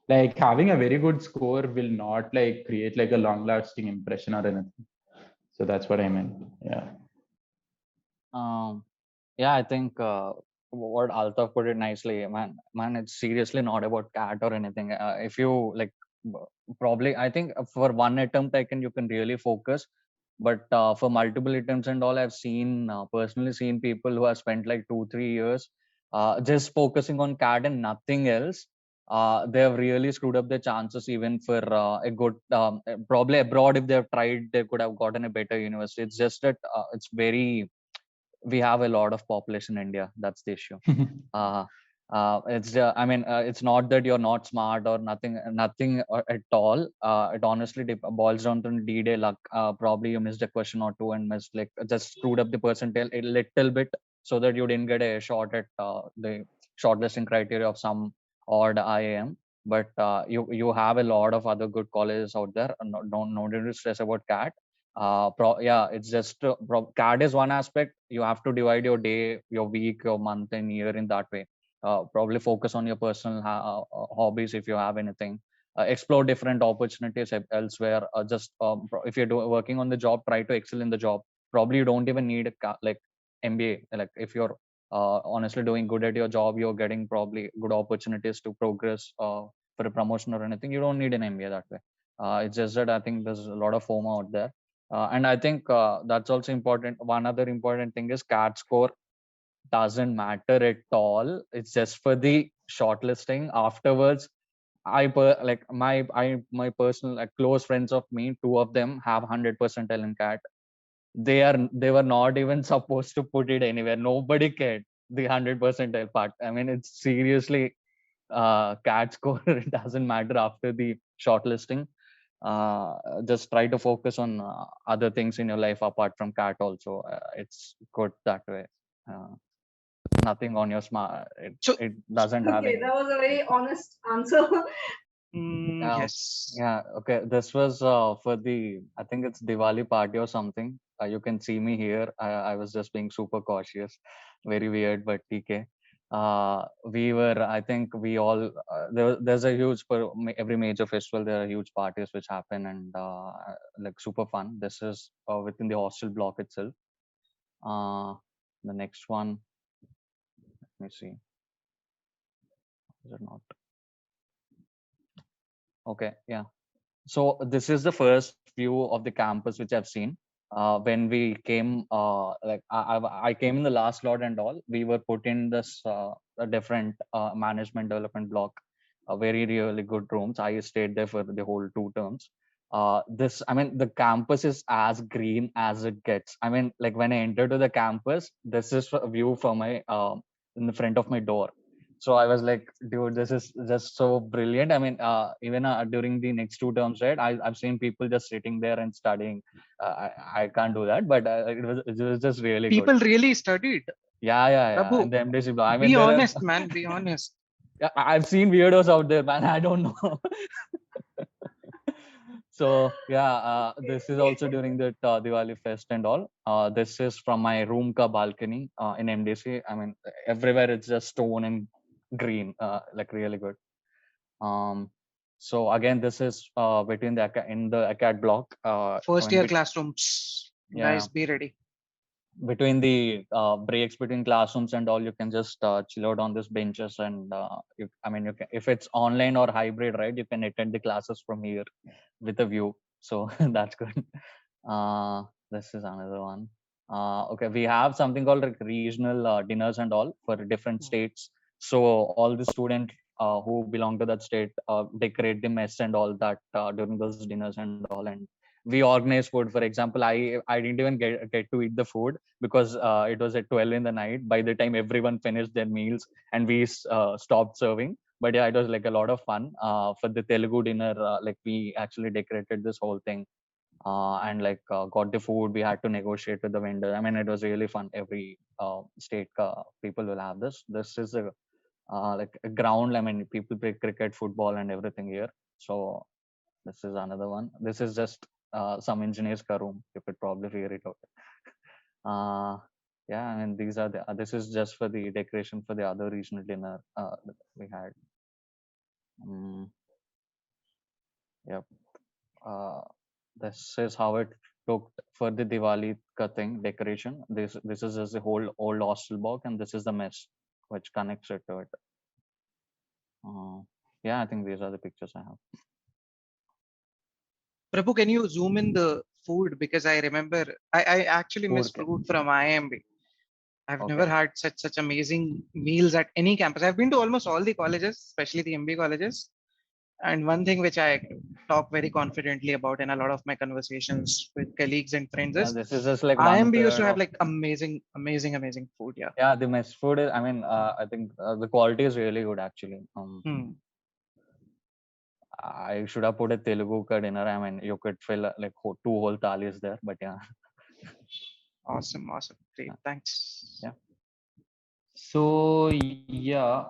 like having a very good score will not like create like a long lasting impression or anything. So that's what I meant. Yeah. Um, yeah, I think what Altaf put it nicely, man, it's seriously not about cat or anything. If you like, probably, I think for one attempt, you can really focus. But for multiple attempts and all, I've seen personally seen people who have spent like 2-3 years just focusing on cat and nothing else. They have really screwed up their chances even for a good, probably abroad. If they have tried, they could have gotten a better university. It's just that it's very, we have a lot of population in India. That's the issue. I mean, it's not that you're not smart or nothing at all. It honestly boils down to D-Day luck. Probably you missed a question or two and missed, like, just screwed up the percentile a little bit so that you didn't get a shot at the shortlisting criteria of some odd IIM. But you have a lot of other good colleges out there. No need to stress about CAT. Yeah, it's just CAT is one aspect. You have to divide your day, your week, your month and year in that way. Probably focus on your personal hobbies if you have anything. Explore different opportunities elsewhere. Just if you're working on the job, try to excel in the job. Probably you don't even need like MBA. Like if you're honestly doing good at your job, you're getting probably good opportunities to progress for a promotion or anything. You don't need an MBA that way. It's just that I think there's a lot of FOMO out there. And I think that's also important. One other important thing is CAT score doesn't matter at all. It's just for the shortlisting. Afterwards, like my personal like close friends of me, two of them have 100% in CAT. They were not even supposed to put it anywhere. Nobody cared the 100% part. I mean, it's seriously CAT score. It doesn't matter after the shortlisting. Just try to focus on other things in your life apart from CAT also. It's good that way. Uh, Nothing on your smart. so, It doesn't have Okay, any. that was a very honest answer. yes. Yeah. Okay. This was for the. I think it's Diwali party or something. You can see me here. I was just being super cautious. Very weird, but TK. We were. I think we all. There's a huge for every major festival. There are huge parties which happen and like super fun. This is within the hostel block itself. The next one. Let me see. Is it not? Okay. Yeah. So this is the first view of the campus which I've seen. When we came, like I came in the last lot and all, we were put in this a different management development block, very really good rooms. I stayed there for the whole 2 terms. I mean, the campus is as green as it gets. I mean, like when I entered to the campus, this is a view from my in the front of my door. So I was like, dude, this is just so brilliant. I mean, even during the next 2 terms, right? I've seen people just sitting there and studying. I can't do that, but it was just really good. People really studied. Yeah. Prabhu, And the MDC block. I mean, be there are. honest, man. Be honest. Yeah, I've seen weirdos out there, man. I don't know. So yeah, this is also during the Diwali fest and all. This is from my room ka balcony in MDC. I mean, everywhere it's just stone and green, like really good. Um, so again, this is between the in the ACAD block. First year classrooms. Yeah, Guys, be ready. between the breaks between classrooms and all, you can just chill out on these benches and I mean, you can, if it's online or hybrid, right? You can attend the classes from here with a view. So that's good. This is another one. Okay, we have something called like regional dinners and all for different states. So all the students who belong to that state decorate the mess and all that during those dinners and all. And we organize food. For example, I didn't even get to eat the food because it was at 12 in the night. By the time everyone finished their meals and we stopped serving. But yeah, it was like a lot of fun for the Telugu dinner. Like we actually decorated this whole thing and like got the food. We had to negotiate with the vendor. I mean, it was really fun. Every state people will have this. This is a like a ground. I mean, people play cricket, football, and everything here. So This is another one. This is just some engineers ka room. You could probably figure it out. Yeah, I mean, these are the. This is just for the decoration for the other regional dinner that we had. Yep. This is how it looked for the Diwali thing decoration. This is just the whole old hostel block, and this is the mess which connects it to it. Yeah, I think these are the pictures I have. Prabhu, can you zoom in the food? Because I remember I actually miss food from IIM B. I've never had such amazing meals at any campus. I've been to almost all the colleges, especially the MB colleges. And one thing which I talk very confidently about in a lot of my conversations with colleagues and friends is this is just like IIMB used to have like amazing food. Yeah. Yeah, the mess food is, I mean, I think the quality is really good actually. I should have put a Telugu ka dinner. I mean, you could fill like 2 whole thalis there, but yeah. Awesome. Great. Thanks. Yeah. So yeah,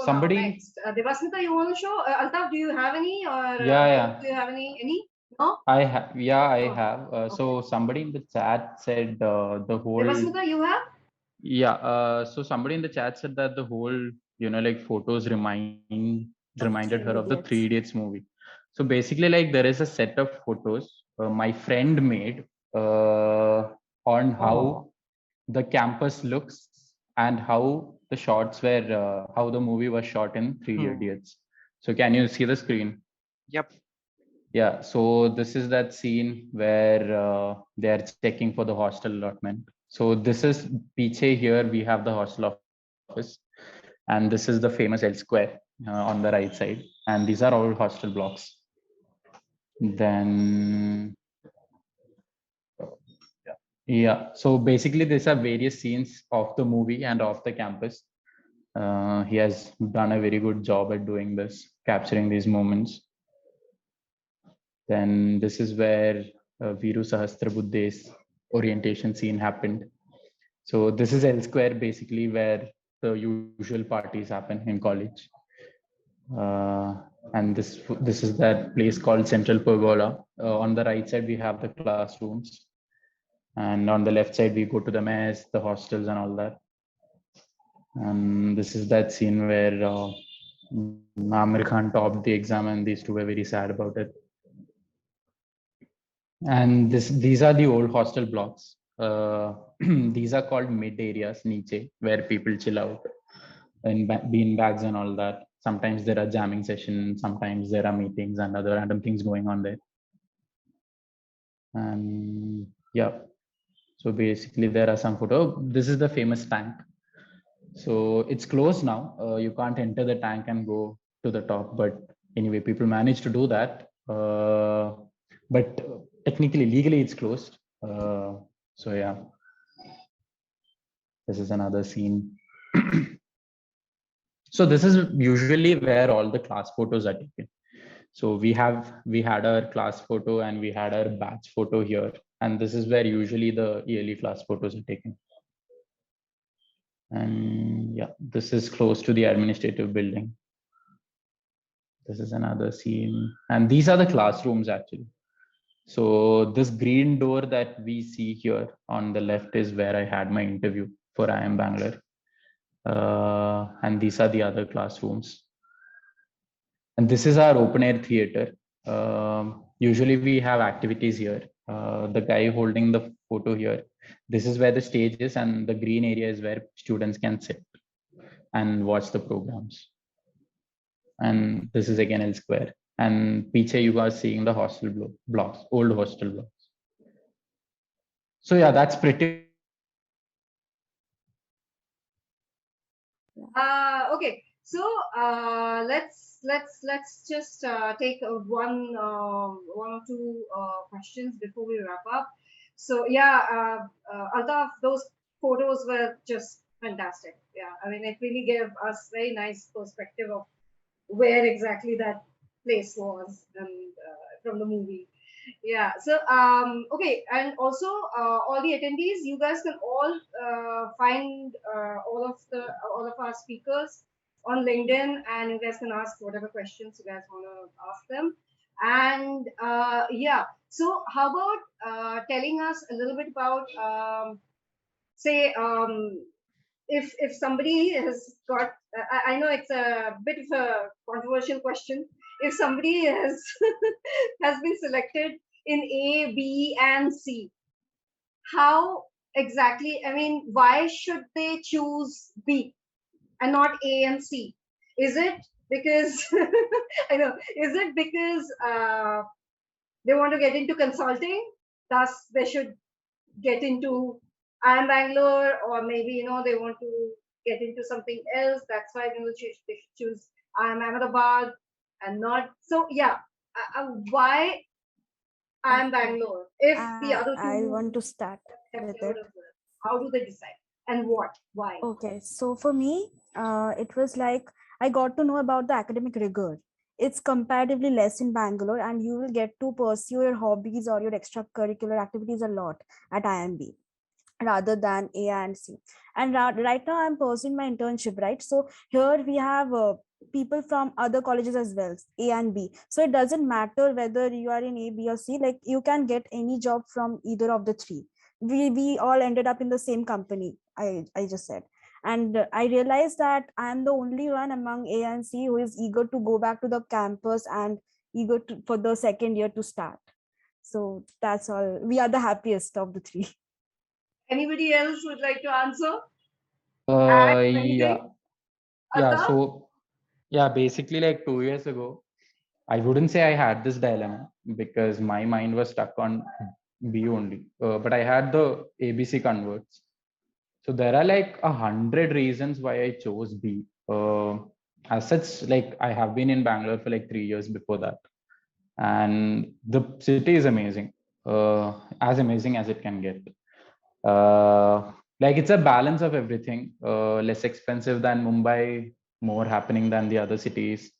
somebody. Next. Devasmita, you want to show? Altaf, do you have any? Or Yeah. do you have any? No. I have. Yeah, I have. So somebody in the chat said the whole. Devasmita, you have? Yeah. So somebody in the chat said that the whole, like photos reminded her of the 3 Idiots movie. So basically, like there is a set of photos my friend made on how the campus looks and how the shots were, how the movie was shot in 3 Idiots. So can you see the screen? Yep. Yeah. So this is that scene where they are checking for the hostel allotment. So this is Piche. Here we have the hostel office, and this is the famous L square on the right side, and these are all hostel blocks. Then yeah, so basically these are various scenes of the movie and of the campus. He has done a very good job at doing this, capturing these moments. Then this is where Viru Sahasrabuddhe's orientation scene happened. So this is L square, basically where the usual parties happen in college. And this is that place called Central Pergola. On the right side we have the classrooms, and on the left side we go to the mess, the hostels and all that. And this is that scene where Amir Khan topped the exam and these two were very sad about it. And these are the old hostel blocks. These are called mid areas, niche, where people chill out and bean bags and all that. Sometimes there are jamming sessions, sometimes there are meetings and other random things going on there. And yeah, so basically there are some photos. This is the famous tank. So it's closed now. You can't enter the tank and go to the top, but anyway, people managed to do that. But technically, legally, it's closed. So yeah, this is another scene. So this is usually where all the class photos are taken. So we had our class photo and we had our batch photo here, and this is where usually the yearly class photos are taken. And yeah, this is close to the administrative building. This is another scene, and these are the classrooms actually. So this green door that we see here on the left is where I had my interview for IIM Bangalore. And these are the other classrooms. And this is our open air theater. Usually we have activities here. The guy holding the photo here, this is where the stage is, and the green area is where students can sit and watch the programs. And this is again L square. And Piche, you are seeing the hostel blocks, old hostel blocks. So yeah, that's pretty. Okay, so let's just take one or two questions before we wrap up. So yeah, Altaf, those photos were just fantastic. Yeah, I mean, it really gave us very nice perspective of where exactly that place was and from the movie. Yeah, so okay, and also all the attendees, you guys can all find all of our speakers on LinkedIn, and you guys can ask whatever questions you guys want to ask them. And yeah, so how about telling us a little bit about, say, if somebody has got, I know it's a bit of a controversial question. If somebody has has been selected in A, B, and C, how exactly? I mean, why should they choose B and not A and C? Is it because I know? Is it because they want to get into consulting? Thus, they should get into IIM Bangalore, or maybe they want to get into something else. That's why they should choose IIM Ahmedabad and not. So yeah, why IIM Bangalore if the other I two want to start have with cleared it. as well? How do they decide and what? Why? Okay, so for me, it was like I got to know about the academic rigor. It's comparatively less in Bangalore, and you will get to pursue your hobbies or your extracurricular activities a lot at IIMB rather than A and C. And right now, I'm pursuing my internship, right? So here we have people from other colleges as well, A and B. So it doesn't matter whether you are in A, B, or C. Like you can get any job from either of the three. We all ended up in the same company. I just said, and I realized that I'm the only one among A and C who is eager to go back to the campus and eager for the second year to start. So that's all. We are the happiest of the three. Anybody else would like to answer? Add anything? Yeah. Yeah. Altaf? So, yeah, basically, like 2 years ago, I wouldn't say I had this dilemma because my mind was stuck on B only. But I had the ABC converts. So there are like 100 reasons why I chose B. As such, like I have been in Bangalore for like 3 years before that, and the city is amazing, as amazing as it can get. Like it's a balance of everything. Less expensive than Mumbai, more happening than the other cities.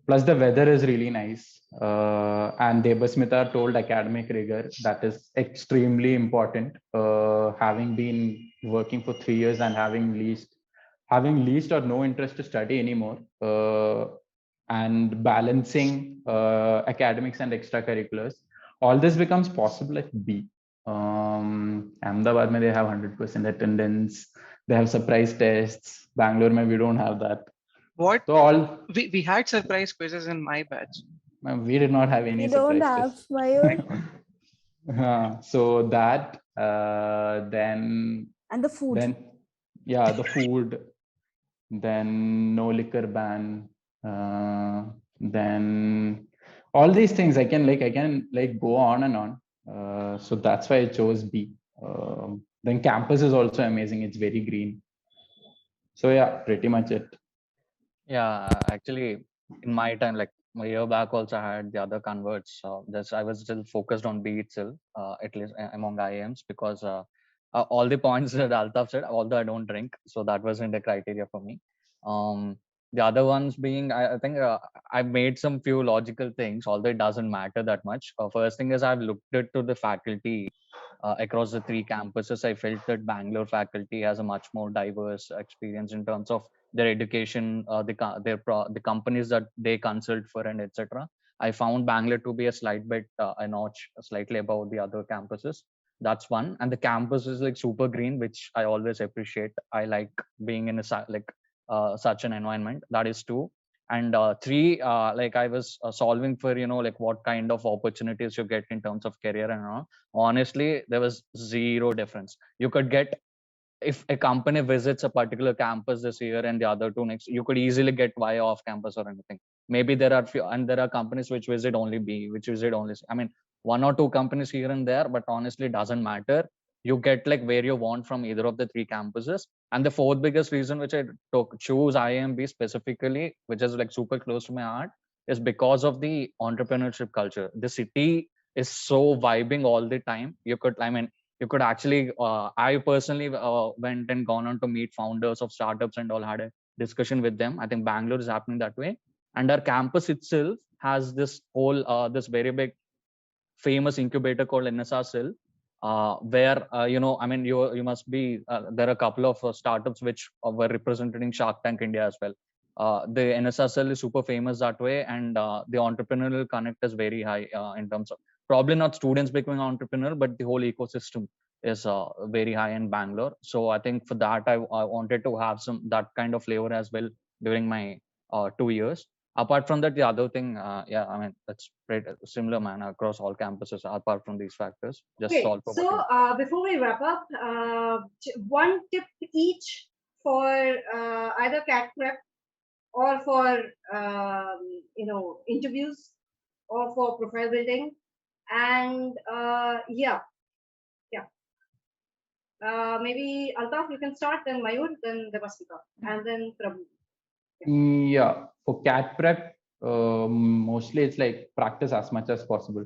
Plus the weather is really nice. And Debasmita told academic rigor, that is extremely important. Having been working for 3 years and having least or no interest to study anymore, and balancing academics and extracurriculars, all this becomes possible at B. Ahmedabad, mein they have 100% attendance. They have surprise tests. Bangalore, mein we don't have that. What? So all We had surprise quizzes in my batch. we did not have any We don't surprise have tests. fire So that then and the food. then yeah, the food, then no liquor ban, then all these things I can go on and on. So that's why I chose B. Then campus is also amazing. It's very green. So yeah, pretty much it. Yeah, actually, in my time, like a year back, also I had the other converts. Just I was still focused on B itself, at least among IIMs, because all the points that Altaf said, although I don't drink, so that wasn't a criteria for me. The other ones being, I think I've made some few logical things, although it doesn't matter that much. First thing is I've looked into the faculty across the three campuses. I felt that Bangalore faculty has a much more diverse experience in terms of their education, the companies that they consult for, and etc. I found Bangalore to be a slight bit a notch slightly above the other campuses. That's one, and the campus is like super green, which I always appreciate. I like being in a such an environment. That is two. And three, like I was solving for like what kind of opportunities you get in terms of career and all. Honestly, there was zero difference. You could get, if a company visits a particular campus this year and the other two next, you could easily get via off campus or anything. Maybe there are few, and there are companies which visit only B, which visit only C. I mean, one or two companies here and there, but honestly, it doesn't matter. You get like where you want from either of the three campuses. And the fourth biggest reason which I choose IIMB specifically, which is like super close to my heart, is because of the entrepreneurship culture. The city is so vibing all the time. You could actually I personally went and gone on to meet founders of startups and all, had a discussion with them. I think Bangalore is happening that way, and our campus itself has this whole this very big famous incubator called NSR Cell, where I mean, you must be there are a couple of startups which were represented in Shark Tank India as well. the NSSL is super famous that way, and the entrepreneurial connect is very high in terms of probably not students becoming entrepreneur, but the whole ecosystem is very high in Bangalore. So I think for that, I wanted to have some that kind of flavor as well during my 2 years. Apart from that, the other thing, yeah, I mean, that's pretty similar, man, across all campuses, apart from these factors. Just Okay, solve for what so before we wrap up, one tip each for either CAT prep or for interviews or for profile building, and maybe Altaf, you can start, then Mayur, then Devasmita, and then Prabhu. Yeah, for CAT prep, mostly it's like practice as much as possible.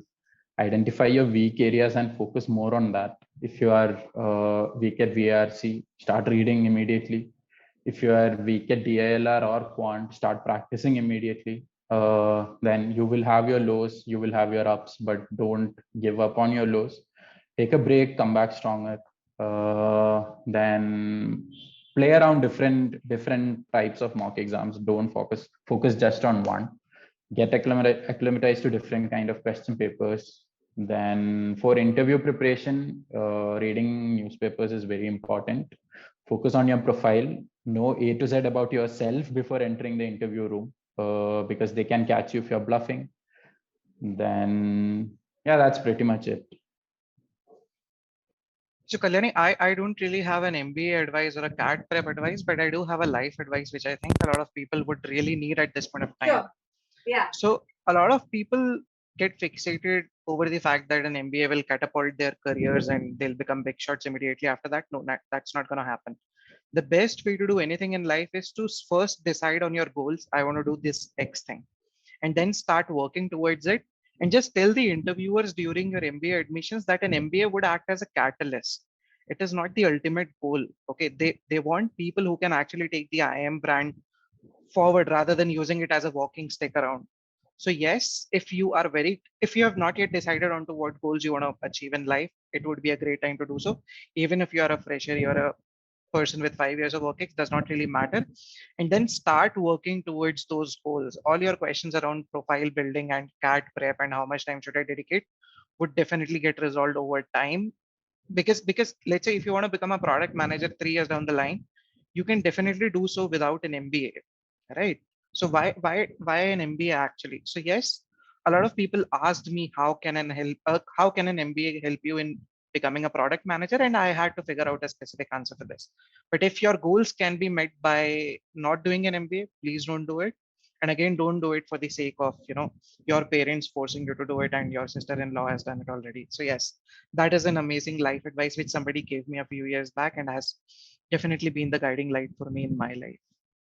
Identify your weak areas and focus more on that. If you are weak at VARC, start reading immediately. If you are weak at DILR or Quant, start practicing immediately. Then you will have your lows, you will have your ups, but don't give up on your lows. Take a break, come back stronger. Then play around different types of mock exams. Don't focus just on one. Get acclimatized to different kind of question papers. Then for interview preparation, reading newspapers is very important. Focus on your profile. Know A to Z about yourself before entering the interview room, because they can catch you if you're bluffing. Then yeah, that's pretty much it. So Kalyani, I don't really have an MBA advice or a CAT prep advice, but I do have a life advice, which I think a lot of people would really need at this point of time. Sure. Yeah. So a lot of people get fixated over the fact that an MBA will catapult their careers and they'll become big shots immediately after that. No, that's not going to happen. The best way to do anything in life is to first decide on your goals. I want to do this X thing, and then start working towards it. And just tell the interviewers during your MBA admissions that an MBA would act as a catalyst. It is not the ultimate goal. Okay, they want people who can actually take the IIM brand forward rather than using it as a walking stick around. So yes, if you have not yet decided on to what goals you want to achieve in life, it would be a great time to do so. Even if you are a fresher, you're a person with 5 years of work ex, does not really matter. And then start working towards those goals. All your questions around profile building and CAT prep and how much time should I dedicate would definitely get resolved over time. Because let's say if you want to become a product manager 3 years down the line, you can definitely do so without an MBA, right? So why an MBA actually? So yes, a lot of people asked me how can an MBA help you in becoming a product manager, and I had to figure out a specific answer for this. But if your goals can be met by not doing an MBA, please don't do it. And again, don't do it for the sake of your parents forcing you to do it and your sister-in-law has done it already. So yes, that is an amazing life advice which somebody gave me a few years back and has definitely been the guiding light for me in my life.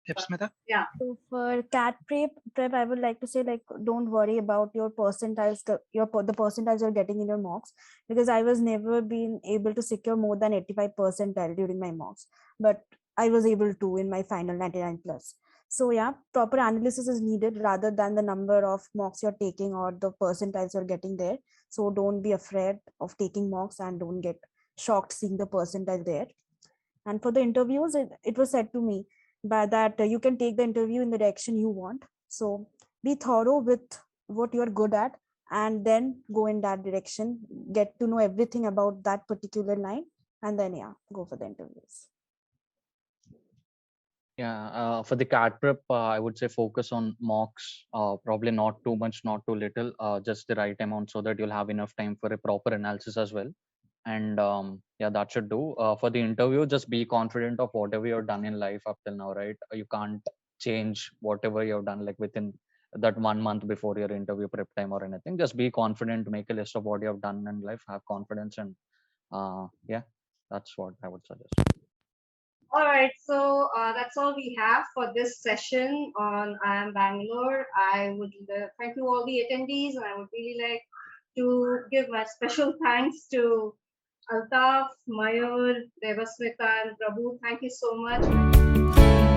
Smita? Yeah. So for CAT prep, I would like to say, like, don't worry about your percentiles, the percentiles you're getting in your mocks, because I was never been able to secure more than 85 percentile during my mocks, but I was able to in my final 99 plus. So yeah, proper analysis is needed rather than the number of mocks you're taking or the percentiles you're getting there. So don't be afraid of taking mocks and don't get shocked seeing the percentile there. And for the interviews, it was said to me by that you can take the interview in the direction you want. So be thorough with what you're good at and then go in that direction, get to know everything about that particular line, and then go for the interviews. Yeah, for the CAT prep, I would say focus on mocks, probably not too much, not too little, just the right amount so that you'll have enough time for a proper analysis as well. And yeah, that should do. For the interview, just be confident of whatever you've done in life up till now, right? You can't change whatever you've done like within that 1 month before your interview prep time or anything. Just be confident, make a list of what you have done in life, have confidence, and yeah, that's what I would suggest. All right, so that's all we have for this session on IIM Bangalore. I would thank you all the attendees, and I would really like to give my special thanks to Altaf, Mayur, Devasmita, and Prabhu. Thank you so much.